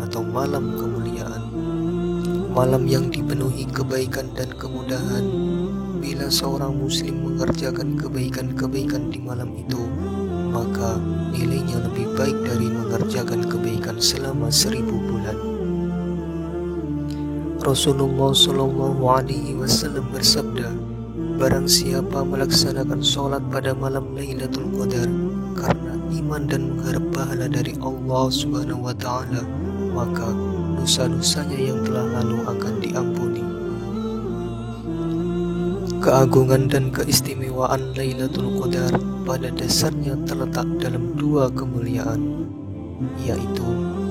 atau malam kemuliaan, malam yang dipenuhi kebaikan dan kemudahan. Bila seorang muslim mengerjakan kebaikan-kebaikan di malam itu, maka nilainya lebih baik dari mengerjakan kebaikan selama 1000 bulan. Rasulullah SAW bersabda, barang siapa melaksanakan sholat pada malam Lailatul Qadar karena iman dan mengharap pahala dari Allah Subhanahu wa Ta'ala, maka dosa-dosanya yang telah lalu akan diampuni. Keagungan dan keistimewaan Lailatul Qadar pada dasarnya terletak dalam dua kemuliaan, yaitu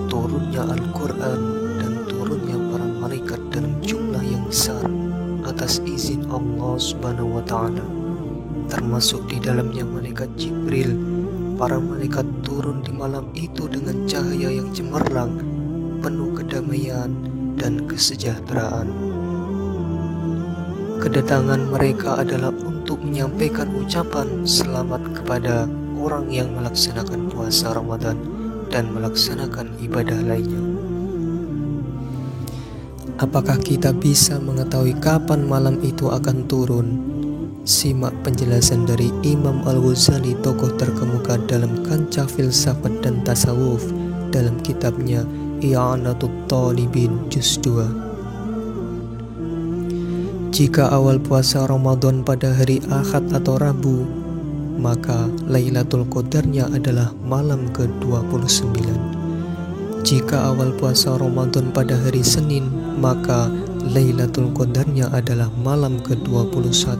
turunnya Al-Quran dan turunnya para malaikat dalam jumlah yang besar atas izin Allah Subhanahu wa Ta'ala, termasuk di dalamnya malaikat Jibril. Para malaikat turun di malam itu dengan cahaya yang cemerlang, penuh kedamaian dan kesejahteraan. Kedatangan mereka adalah untuk menyampaikan ucapan selamat kepada orang yang melaksanakan puasa Ramadan dan melaksanakan ibadah lainnya. Apakah kita bisa mengetahui kapan malam itu akan turun? Simak penjelasan dari Imam Al-Ghazali, tokoh terkemuka dalam kancah filsafat dan tasawuf, dalam kitabnya I'anatut Talibin Juz 2. Jika awal puasa Ramadan pada hari Ahad atau Rabu, maka Lailatul Qadarnya adalah malam ke-29. Jika awal puasa Ramadan pada hari Senin, maka Lailatul Qadarnya adalah malam ke-21.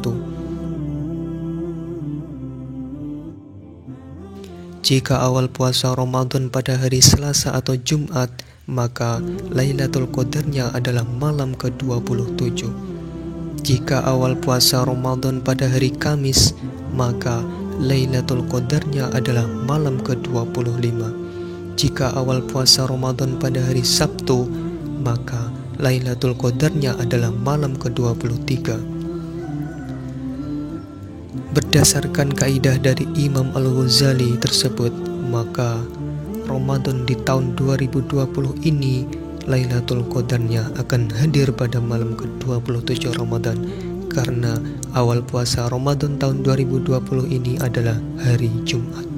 Jika awal puasa Ramadan pada hari Selasa atau Jumat, maka Lailatul Qadarnya adalah malam ke-27. Jika awal puasa Ramadan pada hari Kamis, maka Lailatul Qadarnya adalah malam ke-25. Jika awal puasa Ramadan pada hari Sabtu, maka Lailatul Qadarnya adalah malam ke-23. Berdasarkan kaidah dari Imam Al-Ghazali tersebut, maka Ramadan di tahun 2020 ini Lailatul Qadarnya akan hadir pada malam ke-27 Ramadan, karena awal puasa Ramadan tahun 2020 ini adalah hari Jumat.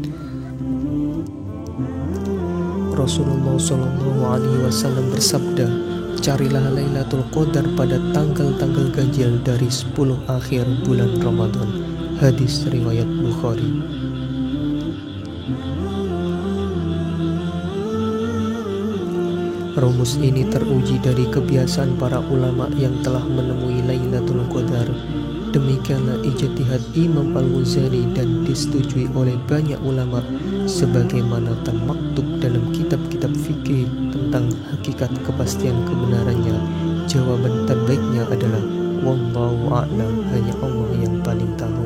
Rasulullah SAW bersabda, carilah Lailatul Qadar pada tanggal-tanggal ganjil dari 10 akhir bulan Ramadan. Hadis riwayat Bukhari. Rumus ini teruji dari kebiasaan para ulama yang telah menemui Lailatul Qadar. Demikianlah ijtihad Imam Al-Ghazali dan disetujui oleh banyak ulama, sebagaimana termaktub dalam kitab-kitab fikih tentang hakikat kepastian kebenarannya. Jawaban terbaiknya adalah wallahu a'lam, hanya Allah yang paling tahu.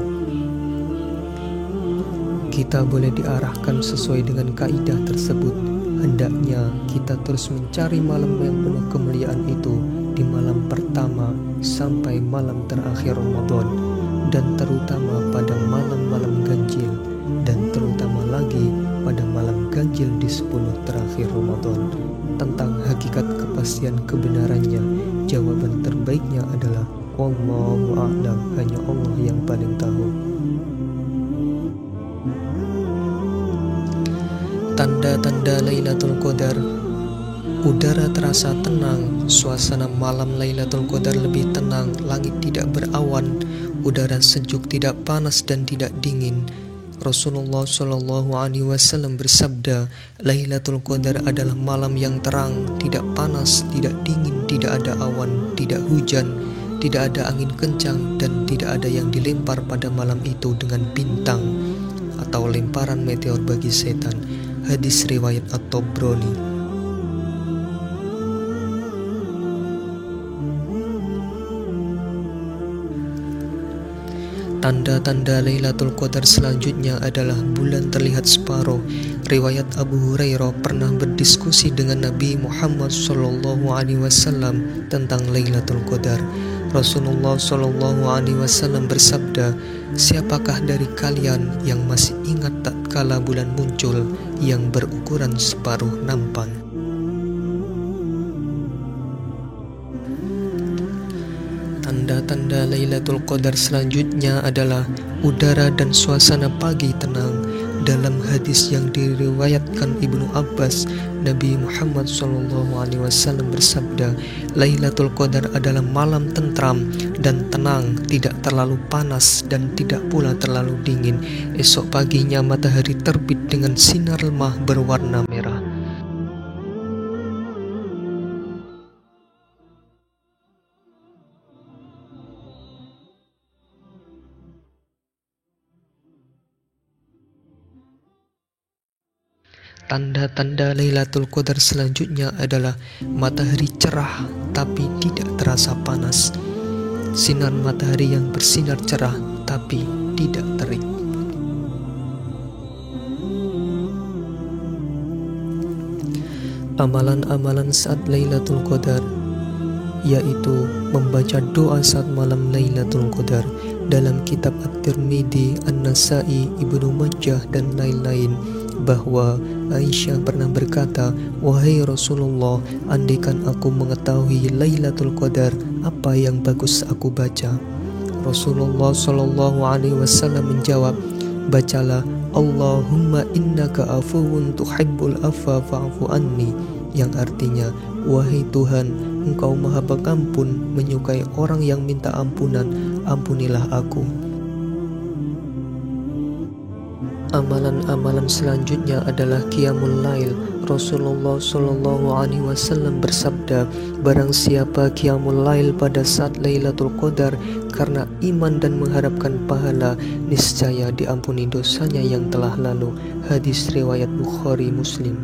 Kita boleh diarahkan sesuai dengan kaidah tersebut. Hendaknya kita terus mencari malam yang penuh kemuliaan itu di malam pertama sampai malam terakhir Ramadan, dan terutama pada malam-malam ganjil, dan terutama lagi pada malam ganjil di 10 terakhir Ramadan. Tentang hakikat kepastian kebenarannya, jawaban terbaiknya adalah wallahu a'lam, hanya Allah yang paling tahu. Tanda-tanda Lailatul Qadar. Udara terasa tenang, suasana malam Lailatul Qadar lebih tenang, langit tidak berawan, udara sejuk, tidak panas dan tidak dingin. Rasulullah SAW bersabda, Lailatul Qadar adalah malam yang terang, tidak panas, tidak dingin, tidak ada awan, tidak hujan, tidak ada angin kencang, dan tidak ada yang dilempar pada malam itu dengan bintang atau lemparan meteor bagi setan. Hadis riwayat At-Tabrani. Tanda-tanda Lailatul Qadar selanjutnya adalah bulan terlihat separuh. Riwayat Abu Hurairah pernah berdiskusi dengan Nabi Muhammad SAW tentang Lailatul Qadar. Rasulullah SAW bersabda, siapakah dari kalian yang masih ingat tatkala bulan muncul yang berukuran separuh nampan? Tanda-tanda Lailatul Qadar selanjutnya adalah udara dan suasana pagi tenang. Dalam hadis yang diriwayatkan Ibnu Abbas, Nabi Muhammad SAW bersabda, Lailatul Qadar adalah malam tentram dan tenang, tidak terlalu panas dan tidak pula terlalu dingin. Esok paginya matahari terbit dengan sinar lemah berwarna merah. Tanda-tanda Lailatul Qadar selanjutnya adalah matahari cerah tapi tidak terasa panas. Sinar matahari yang bersinar cerah tapi tidak terik. Amalan-amalan saat Lailatul Qadar yaitu membaca doa saat malam Lailatul Qadar. Dalam kitab At-Tirmidzi, An-Nasa'i, Ibnu Majah dan lain-lain bahwa Aisyah pernah berkata, "Wahai Rasulullah, andaikan aku mengetahui Lailatul Qadar, apa yang bagus aku baca?" Rasulullah SAW menjawab, "Bacalah Allahumma innaka afuwun tuhibbul afwa fa'fu anni," yang artinya, "Wahai Tuhan, Engkau Maha Pengampun, menyukai orang yang minta ampunan, ampunilah aku." Amalan-amalan selanjutnya adalah Qiyamul Lail. Rasulullah SAW bersabda, barang siapa Qiyamul Lail pada saat Lailatul Qadar karena iman dan mengharapkan pahala, niscaya diampuni dosanya yang telah lalu. Hadis riwayat Bukhari Muslim.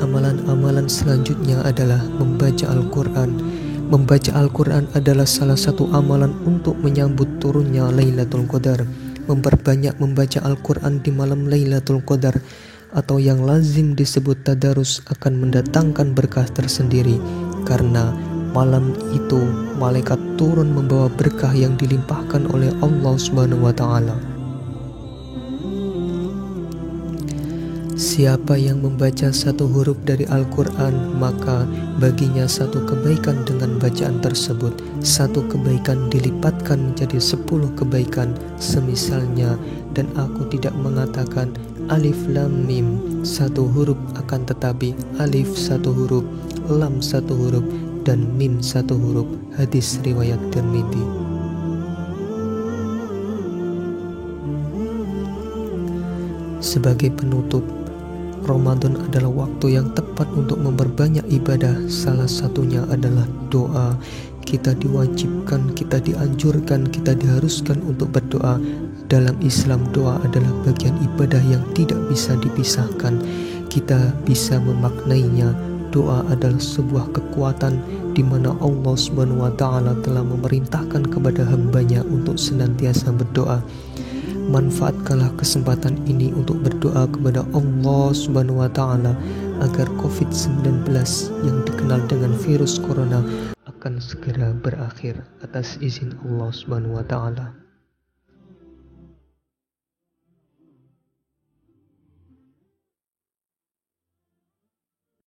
Amalan-amalan selanjutnya adalah membaca Al-Quran. Membaca Al-Quran adalah salah satu amalan untuk menyambut turunnya Lailatul Qadar. Memperbanyak membaca Al-Quran di malam Lailatul Qadar atau yang lazim disebut tadarus akan mendatangkan berkah tersendiri, karena malam itu malaikat turun membawa berkah yang dilimpahkan oleh Allah Subhanahu wa Ta'ala. Siapa yang membaca satu huruf dari Al-Quran, maka baginya satu kebaikan dengan bacaan tersebut. Satu kebaikan dilipatkan menjadi 10 kebaikan semisalnya. Dan aku tidak mengatakan alif lam mim satu huruf, akan tetapi alif satu huruf, lam satu huruf, dan mim satu huruf. Hadis riwayat Tirmidzi. Sebagai penutup, Ramadan adalah waktu yang tepat untuk memperbanyak ibadah. Salah satunya adalah doa. Kita diwajibkan, kita dianjurkan, kita diharuskan untuk berdoa. Dalam Islam, doa adalah bagian ibadah yang tidak bisa dipisahkan. Kita bisa memaknainya. Doa adalah sebuah kekuatan di mana Allah Subhanahu wa Ta'ala telah memerintahkan kepada hambanya untuk senantiasa berdoa. Manfaatkanlah kesempatan ini untuk berdoa kepada Allah Subhanahu wa Ta'ala agar COVID-19 yang dikenal dengan virus corona akan segera berakhir atas izin Allah Subhanahu wa Ta'ala.